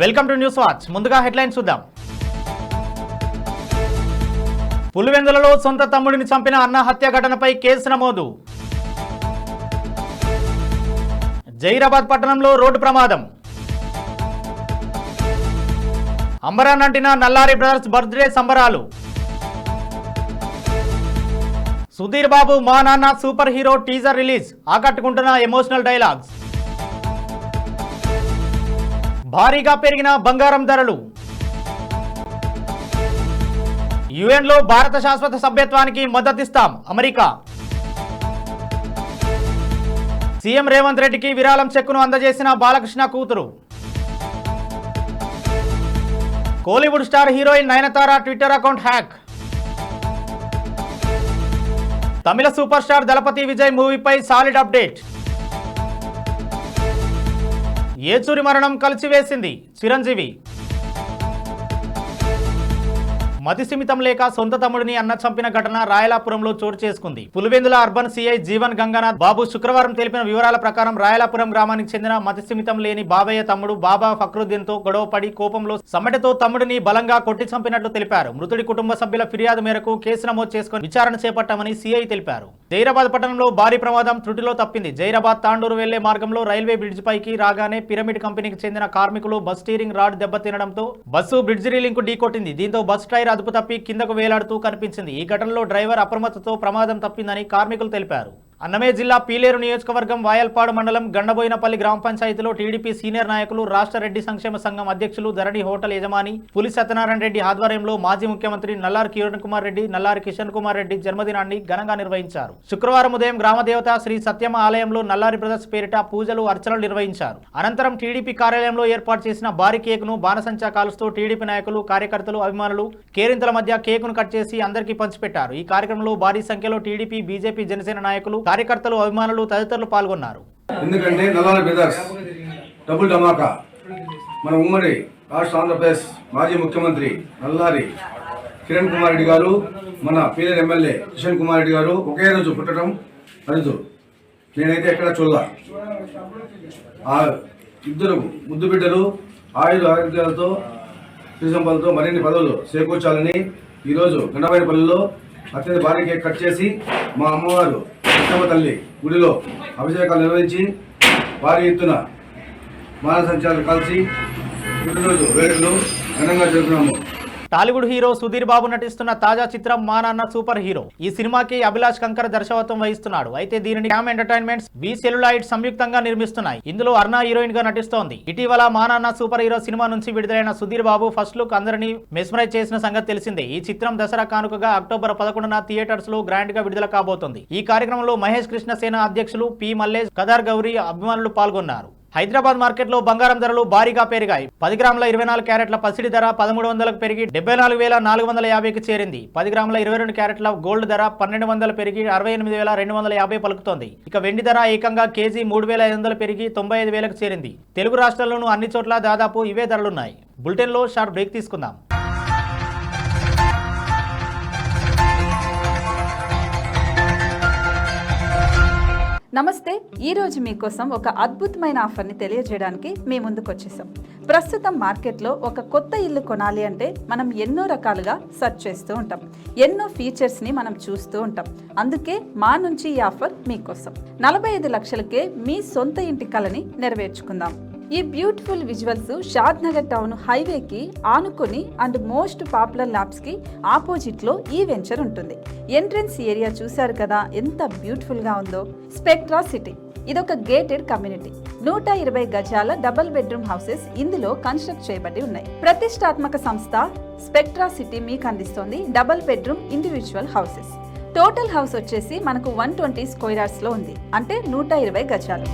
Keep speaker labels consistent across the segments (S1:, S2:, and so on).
S1: Welcome to news watch. ముందుగా headlines చూద్దాం. పులివెందులలో సొంత తమ్ముడిని చంపిన అన్న హత్య ఘటనపై కేసు నమోదు. జైరాబాద్ పట్టణంలో రోడ్డు ప్రమాదం. అంబరాన్నంటిన నల్లారి బ్రదర్స్ బర్త్డే సంబరాలు. Sudheer Babu Maa Nanna superhero teaser release, ఆకట్టుకుంటున్న ఎమోషనల్ డైలాగ్స్. భారీగా పెరిగిన బంగారం ధరలు. యుఎన్లో భారత శాశ్వత సభ్యత్వానికి మద్దతిస్తాం అమెరికా. సీఎం రేవంత్ రెడ్డికి విరాళం చెక్కును అందజేసిన బాలకృష్ణ కూతురు. Kollywood star heroine Nayanthara Twitter account hack. తమిళ సూపర్ స్టార్ దళపతి విజయ్ మూవీపై సాలిడ్ అప్డేట్. ఏచూరి మరణం కలిసివేసింది చిరంజీవి. మతిస్థిమితం లేక సొంత తమ్ముడిని అన్న చంపిన ఘటన రాయలాపురంలో చోటు చేసుకుంది. పులివెందుల అర్బన్ సిఐ జీవన్ గంగానాథ్ బాబు శుక్రవారం తెలిపిన వివరాల ప్రకారం రాయలాపురం గ్రామానికి చెందిన మతిస్థిమితం లేని బాబయ్య తమ్ముడు బాబా ఫక్రుద్దీన్ తో గొడవపడి కోపంలో సమ్మటితో తమ్ముడిని బలంగా కొట్టి చంపినట్లు తెలిపారు. మృతుడి కుటుంబ సభ్యుల ఫిర్యాదు మేరకు కేసు నమోదు చేసుకుని విచారణ చేపట్టామని సిఐ తెలిపారు. జైరాబాద్ పట్టణంలో భారీ ప్రమాదం త్రుటిలో తప్పింది. జైరాబాద్ తాండూరు వెళ్లే మార్గంలో రైల్వే బ్రిడ్జ్ పైకి రాగానే పిరమిడ్ కంపెనీకి చెందిన కార్మికులు బస్ స్టీరింగ్ రాడ్ దెబ్బతినడంతో బస్సు బ్రిడ్జ్ రీలింగ్ కు ఢీకొట్టింది. దీంతో బస్ టైర్ అదుపు తప్పి కిందకు వేలాడుతూ కనిపించింది. ఈ ఘటనలో డ్రైవర్ అప్రమత్తతో ప్రమాదం తప్పిందని కార్మికులు తెలిపారు. అన్నమయ్య జిల్లా పీలేరు నియోజకవర్గం వాయల్పాడు మండలం గండబోయినపల్లి గ్రామ పంచాయతీలో టీడీపీ సీనియర్ నాయకులు రాష్ట్ర రెడ్డి సంక్షేమ సంఘం అధ్యక్షులు ధరణి హోటల్ యజమాని పులి సత్యనారాయణ రెడ్డి ఆధ్వర్యంలో మాజీ ముఖ్యమంత్రి నల్లారి కిరణ్ కుమార్ రెడ్డి, నల్లారి కిషన్ కుమార్ రెడ్డి జన్మదినాన్ని ఘనంగా నిర్వహించారు. శుక్రవారం ఉదయం గ్రామదేవత శ్రీ సత్యమ్మ ఆలయంలో నల్లారి బ్రదర్స్ పేరిట పూజలు అర్చనలు నిర్వహించారు. అనంతరం టీడీపీ కార్యాలయంలో ఏర్పాటు చేసిన భారీ కేకును బాణసంచా కాలుస్తూ టీడీపీ నాయకులు, కార్యకర్తలు, అభిమానులు కేరింతల మధ్య కేకును కట్ చేసి అందరికీ పంచిపెట్టారు. ఈ కార్యక్రమంలో భారీ సంఖ్యలో టీడీపీ, బీజేపీ, జనసేన నాయకులు, కార్యకర్తలు, అభిమానులు తదితరులు పాల్గొన్నారు.
S2: ఎందుకంటే నల్లారి బ్రదర్స్ డబుల్ ధమాకా మన ఉమ్మడి రాష్ట్ర ఆంధ్రప్రదేశ్ మాజీ ముఖ్యమంత్రి నల్లారి కిరణ్ కుమార్ రెడ్డి గారు, మన పీలేరు ఎమ్మెల్యే కిషన్ కుమార్ రెడ్డి గారు ఒకే రోజు పుట్టడం అరుదు. నేనైతే ఎక్కడ చూడలా. ఆ ఇద్దరు ముద్దు బిడ్డలు ఆరోగ్యాలతో సంపదలతో మరిన్ని పదవులు చేకూర్చాలని ఈరోజు గండబోయినపల్లిలో అత్యంత భారీ కేక్ కట్ చేసి మా అమ్మవారు కృష్ణమ్మ తల్లి గుడిలో అభిషేకాలు నిర్వహించి భారీ ఎత్తున మానసంచారాలు కలిసి పుట్టినరోజు వేడుకలు ఘనంగా జరుపుకున్నాము.
S1: టాలీవుడ్ హీరో సుధీర్ బాబు నటిస్తున్న తాజా చిత్రం మా నాన్న సూపర్ హీరో. ఈ సినిమాకి అభిలాష్ కంకర్ దర్శకత్వం వహిస్తున్నాడు. అయితే దీనిని క్యామ్ ఎంటర్టైన్మెంట్స్, బి సెల్యులాయిడ్ సంయుక్తంగా నిర్మిస్తున్నాయి. ఇందులో అర్ణ హీరోయిన్ గా నటిస్తోంది. ఇటీవల మా నాన్న సూపర్ హీరో సినిమా నుంచి విడుదలైన సుధీర్ బాబు ఫస్ట్ లుక్ అందరినీ మెస్మరైజ్ చేసిన సంగతి తెలిసిందే. ఈ చిత్రం దసరా కానుకగా అక్టోబర్ 11న థియేటర్స్ లో గ్రాండ్ గా విడుదల కాబోతోంది. ఈ కార్యక్రమంలో మహేష్ కృష్ణ సేన అధ్యక్షులు పి మల్లేష్, కదార్ గౌరీ అభిమానులు పాల్గొన్నారు. హైదరాబాద్ మార్కెట్లో బంగారం ధరలు భారీగా పెరిగాయి. 10 గ్రాముల 24 క్యారెట్ల పసిడి ధర 1300కు పెరిగి 74,450కి చేరింది. 10 గ్రాముల 22 క్యారెట్ల గోల్డ్ ధర 1200 పెరిగి 68,250 పలుకుతోంది. ఇక వెండి ధర ఏకంగా కేజీ 3,500 పెరిగి 95,000కు చేరింది. తెలుగు రాష్ట్రాల్లోనూ అన్ని చోట్ల దాదాపు ఇవే ధరలున్నాయి. బులెటిన్లో షార్ట్ బ్రేక్ తీసుకుందాం.
S3: నమస్తే. ఈరోజు మీకోసం ఒక అద్భుతమైన ఆఫర్ని తెలియజేయడానికి మీ ముందుకు వచ్చేసాం. ప్రస్తుతం మార్కెట్లో ఒక కొత్త ఇల్లు కొనాలి అంటే మనం ఎన్నో రకాలుగా సెర్చ్ చేస్తూ ఉంటాం. ఎన్నో ఫీచర్స్ని మనం చూస్తూ ఉంటాం. అందుకే మా నుంచి ఈ ఆఫర్ మీకోసం. 45 లక్షలకే మీ సొంత ఇంటి కలని నెరవేర్చుకుందాం. ఈ బ్యూటిఫుల్ విజువల్స్ షాద్ నగర్ టౌన్ హైవేకి ఆనుకొని అండ్ మోస్ట్ పాపులర్ ల్యాబ్స్ కి ఆపోజిట్ లో ఈ వెంచర్ ఉంటుంది. ఎంట్రన్స్ ఏరియా చూశారు కదా ఎంత బ్యూటిఫుల్ గా ఉందో. స్పెక్ట్రా సిటీ ఇదొక గేటెడ్ కమ్యూనిటీ. 120 గజాల డబుల్ బెడ్రూమ్ హౌసెస్ ఇందులో కన్స్ట్రక్ట్ చేయబడి ఉన్నాయి. ప్రతిష్టాత్మక సంస్థ స్పెక్ట్రా సిటీ మీకు అందిస్తోంది double bedroom individual houses. Total house వచ్చేసి మనకు 120 స్క్వేర్ యార్డ్స్ లో ఉంది, అంటే 120 గజాలు.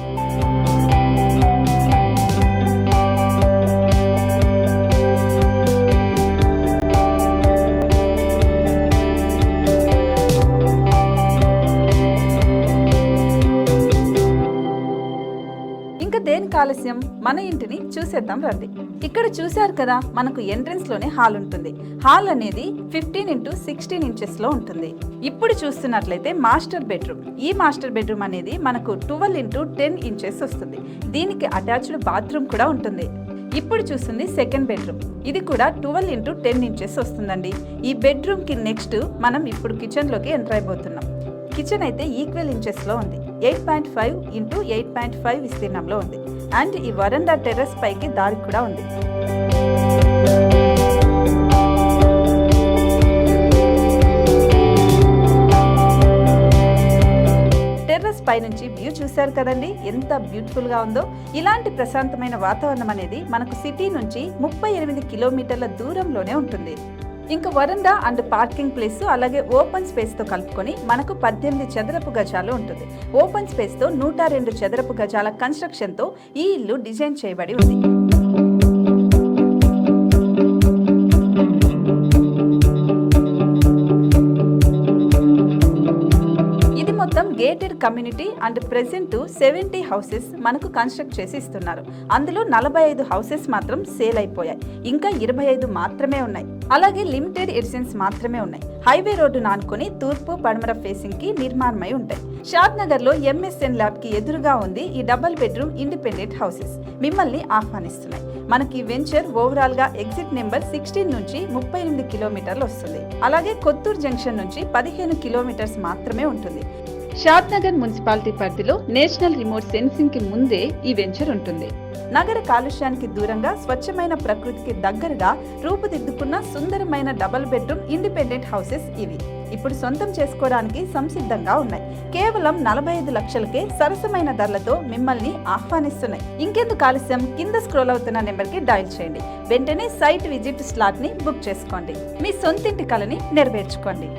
S3: దేనికి ఆలస్యం, మన ఇంటిని చూసేద్దాం రండి. ఇక్కడ చూశారు కదా, మనకు ఎంట్రన్స్ లోనే హాల్ ఉంటుంది. హాల్ అనేది 15x16 ఇంచెస్ లో ఉంటుంది. ఇప్పుడు చూస్తున్నట్లయితే మాస్టర్ బెడ్రూమ్. ఈ మాస్టర్ బెడ్రూమ్ అనేది మనకు 12x10 ఇంచెస్ వస్తుంది. దీనికి అటాచ్డ్ బాత్రూమ్ కూడా ఉంటుంది. ఇప్పుడు చూస్తుంది సెకండ్ బెడ్రూమ్. ఇది కూడా 12x10 ఇంచెస్ వస్తుందండి. ఈ బెడ్రూమ్ కి నెక్స్ట్ మనం ఇప్పుడు కిచెన్ లోకి ఎంటర్ అయిపోతున్నాం. కిచెన్ అయితే ఈక్వల్ ఇంచెస్ లో ఉంది. 8.5 x 8.5 విస్తీర్ణంలో ఉంది. అండ్ ఈ వరండా టెర్రస్ పైకి దారి కూడా ఉంది. టెర్రస్ పై నుంచి వ్యూ చూశారు కదండి, ఎంత బ్యూటిఫుల్ గా ఉందో. ఇలాంటి ప్రశాంతమైన వాతావరణం అనేది మనకు సిటీ నుంచి 38 కిలోమీటర్ల దూరంలోనే ఉంటుంది. ఇంకా వరండా అండ్ పార్కింగ్ ప్లేస్ అలాగే ఓపెన్ స్పేస్ తో కలుపుకొని మనకు 18 చదరపు గజాలు ఉంటుంది. ఓపెన్ స్పేస్ తో 102 చదరపు గజాల కన్స్ట్రక్షన్ తో ఈ ఇల్లు డిజైన్ చేయబడి ఉంది. మొత్తం gated community and present 70 houses మనకు కన్స్ట్రక్ట్ చేసి ఇస్తున్నారు. అందులో 45 హౌసెస్ మాత్రం సేల్ అయిపోయాయి. ఇంకా 25 మాత్రమే ఉన్నాయి. అలాగే లిమిటెడ్ ఎడిషన్స్ మాత్రమే ఉన్నాయి. హైవే రోడ్డు నానుకొని తూర్పు పడమర ఫేసింగ్ కి నిర్మాణమై ఉంటాయి. షాద్ నగర్ లో MSN ల్యాబ్ కి ఎదురుగా ఉంది ఈ డబుల్ బెడ్రూమ్ ఇండిపెండెంట్ హౌసెస్ మిమ్మల్ని ఆహ్వానిస్తున్నాయి. మనకి వెంచర్ ఓవరాల్ గా ఎగ్జిట్ నెంబర్ 16 నుంచి 38 కిలోమీటర్లు వస్తుంది. అలాగే కొత్తూరు జంక్షన్ నుంచి 15 కిలోమీటర్స్ మాత్రమే ఉంటుంది. షాద్ నగర్ మున్సిపాలిటీ పరిధిలో నేషనల్ రిమోట్ సెన్సింగ్ కి ముందే ఈ వెంచర్ ఉంటుంది. నగర కాలుష్యానికి దూరంగా స్వచ్ఛమైన ప్రకృతికి దగ్గరగా రూపుదిద్దుకున్న సుందరమైన డబుల్ బెడ్రూమ్ ఇండిపెండెంట్ హౌసెస్ ఇవి. ఇప్పుడు సొంతం చేసుకోవడానికి సంసిద్ధంగా ఉన్నాయి. కేవలం 45 లక్షలకే సరసమైన ధరలతో మిమ్మల్ని ఆహ్వానిస్తున్నాయి. ఇంకెందుకు ఆలస్యం, కింద స్క్రోల్ అవుతున్న నెంబర్ కి డయల్ చేయండి. వెంటనే సైట్ విజిట్ స్లాట్ ని బుక్ చేసుకోండి. మీ సొంతింటి కలని నెరవేర్చుకోండి.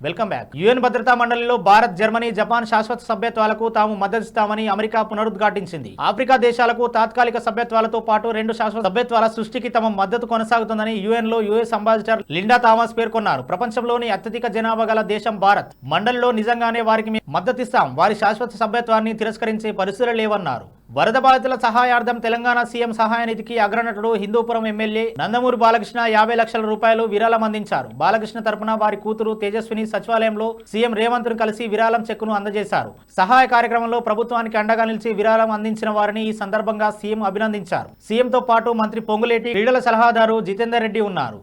S1: Welcome back. యుఎన్ భద్రతా మండలిలో భారత్, జర్మనీ, జపాన్ శాశ్వత సభ్యత్వాలకు తాము మద్దతిస్తామని అమెరికా పునరుద్ఘాటించింది. ఆఫ్రికా దేశాలకు తాత్కాలిక సభ్యత్వాలతో పాటు 2 శాశ్వత సభ్యత్వాల సృష్టికి తమ మద్దతు కొనసాగుతుందని యుఎన్ లో యుఎస్ అంబాసిడర్ లిండా థామస్ పేర్కొన్నారు. ప్రపంచంలోని అత్యధిక జనాభా గల దేశం భారత్. మండలిలో నిజంగానే వారికి మద్దతిస్తాం, వారి శాశ్వత సభ్యత్వాన్ని తిరస్కరించే పరిస్థితులు లేవన్నారు. వరద బాధితుల సహాయార్థం తెలంగాణ సీఎం సహాయ నిధికి అగ్రనటుడు హిందూపురం ఎమ్మెల్యే నందమూరి బాలకృష్ణ 50 లక్షల రూపాయలు విరాళం అందించారు. బాలకృష్ణ తరపున వారి కూతురు తేజస్విని సచివాలయంలో సీఎం రేవంత్ ను కలిసి విరాళం చెక్కును అందజేశారు. సహాయ కార్యక్రమంలో ప్రభుత్వానికి అండగా నిలిచి విరాళం అందించిన వారిని ఈ సందర్భంగా సీఎం అభినందించారు. సీఎంతో పాటు మంత్రి పొంగులేటి, క్రీడల సలహాదారు జితేందర్ రెడ్డి ఉన్నారు.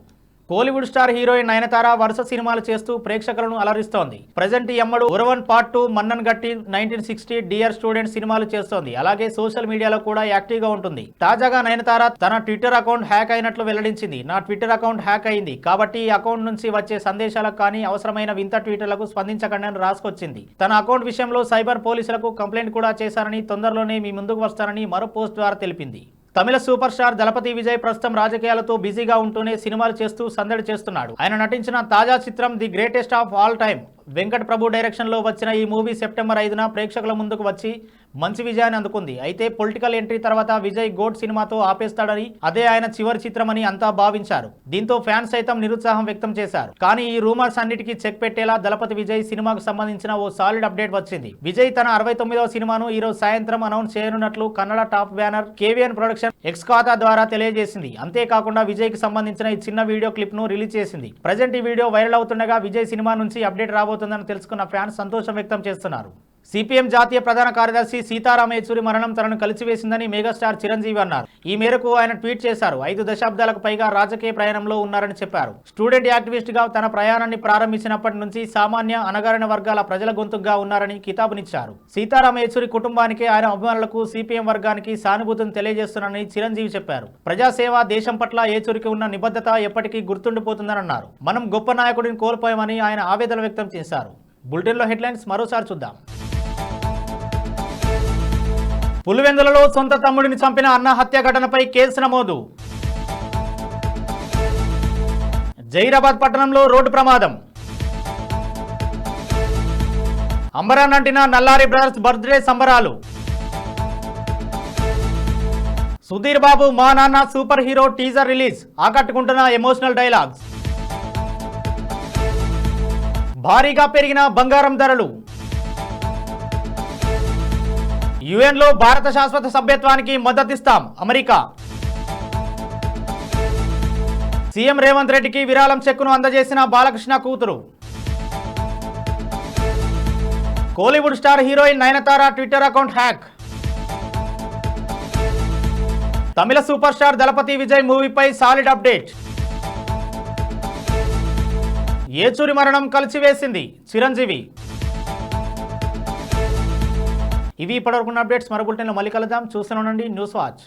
S1: కోలీవుడ్ స్టార్ హీరోయిన్ నయనతార వరుస సినిమాలు చేస్తూ ప్రేక్షకులను అలరిస్తోంది. ప్రజెంట్ ఎమ్మడు ఉరవన్ పార్ట్ 2, మన్నన్ గట్టి, 1960, డియర్ స్టూడెంట్ సినిమాలు చేస్తోంది. అలాగే సోషల్ మీడియాలో కూడా యాక్టివ్ గా ఉంటుంది. తాజాగా నయనతార తన ట్విట్టర్ అకౌంట్ హ్యాక్ అయినట్లు వెల్లడించింది. నా ట్విట్టర్ అకౌంట్ హ్యాక్ అయింది కాబట్టి ఈ అకౌంట్ నుంచి వచ్చే సందేశాలకు కానీ అవసరమైన వింత ట్వీటర్లకు స్పందించకండి అని రాసుకొచ్చింది. తన అకౌంట్ విషయంలో సైబర్ పోలీసులకు కంప్లైంట్ కూడా చేశారని, తొందరలోనే మీ ముందుకు వస్తారని మరో పోస్ట్ ద్వారా తెలిపింది. తమిళ సూపర్ స్టార్ దళపతి విజయ్ ప్రస్తుతం రాజకీయాలతో బిజీగా ఉంటూనే సినిమాలు చేస్తూ సందడి చేస్తున్నాడు. ఆయన నటించిన తాజా చిత్రం the greatest of all time Venkat Prabhu direction లో వచ్చిన ఈ మూవీ సెప్టెంబర్ 5న ప్రేక్షకుల ముందుకు వచ్చి మంచి విజయాన్ని అందుకుంది. అయితే పొలిటికల్ ఎంట్రీ తర్వాత విజయ్ గోడ్ సినిమాతో ఆపేస్తాడని, అదే ఆయన చివరి చిత్రమని అంతా భావించారు. దీంతో ఫ్యాన్స్ సైతం నిరుత్సాహం వ్యక్తం చేశారు. కానీ ఈ రూమర్స్ అన్నిటికీ చెక్ పెట్టేలా దళపతి విజయ్ సినిమాకు సంబంధించిన ఓ సాలిడ్ అప్డేట్ వచ్చింది. విజయ్ తన 69వ సినిమాను ఈ రోజు సాయంత్రం అనౌన్స్ చేయనున్నట్లు Kannada top banner KVN production X ఖాతా ద్వారా తెలియజేసింది. అంతేకాకుండా విజయ్ కి సంబంధించిన ఈ చిన్న వీడియో క్లిప్ ను రిలీజ్ చేసింది. ప్రజెంట్ ఈ వీడియో వైరల్ అవుతుండగా విజయ్ సినిమా నుంచి అప్డేట్ రాబోతుందని తెలుసుకున్న ఫ్యాన్స్ సంతోషం వ్యక్తం చేస్తున్నారు. సిపిఎం జాతీయ ప్రధాన కార్యదర్శి సీతారాం యేచూరి మరణం తనను కలిసివేసిందని మెగాస్టార్ చిరంజీవి అన్నారు. ఈ మేరకు ఆయన ట్వీట్ చేశారు. 5 దశాబ్దాలకు పైగా రాజకీయ ప్రయాణంలో ఉన్నారని చెప్పారు. స్టూడెంట్ యాక్టివిస్ట్ గా తన ప్రయాణాన్ని ప్రారంభించినప్పటి నుంచి సామాన్య అణగారిన వర్గాల ప్రజల గొంతుగా ఉన్నారని కితాబునిచ్చారు. సీతారాం యేచూరి కుటుంబానికి, ఆయన అభిమానులకు, సిపిఎం వర్గానికి సానుభూతిని తెలియజేస్తున్నారని చిరంజీవి చెప్పారు. ప్రజాసేవ, దేశం పట్ల యేచూరికి ఉన్న నిబద్ధత ఎప్పటికీ గుర్తుండిపోతుందని అన్నారు. మనం గొప్ప నాయకుడిని కోల్పోయామని ఆయన ఆవేదన వ్యక్తం చేశారు. బులెటిన్లో హెడ్లైన్స్ మరోసారి చూద్దాం. పులివెందులలో సొంత తమ్ముడిని చంపిన అన్న హత్య ఘటనపై కేసు నమోదు. జైరాబాద్ పట్టణంలో రోడ్డు ప్రమాదం. అంబరాన్నంటిన నల్లారి బ్రదర్స్ బర్త్డే సంబరాలు. Sudheer Babu Maa Nanna superhero teaser release, ఆకట్టుకుంటున్న ఎమోషనల్ డైలాగ్స్. భారీగా పెరిగిన బంగారం ధరలు. యుఎన్లో భారత శాశ్వత సభ్యత్వానికి మద్దతిస్తాం అమెరికా. సీఎం రేవంత్ రెడ్డికి విరాళం చెక్కును అందజేసిన బాలకృష్ణ కూతురు. Kollywood star heroine Nayanthara Twitter account hack. తమిళ సూపర్ స్టార్ దళపతి విజయ్ మూవీపై సాలిడ్ అప్డేట్. ఏచూరి మరణం కలిసివేసింది చిరంజీవి. ఇవి ఇప్పటివరకు అప్డేట్స్. మరో బులెటిన్లో మళ్ళీ కలుద్దాం. చూస్తూనే ఉండండి న్యూస్ వాచ్.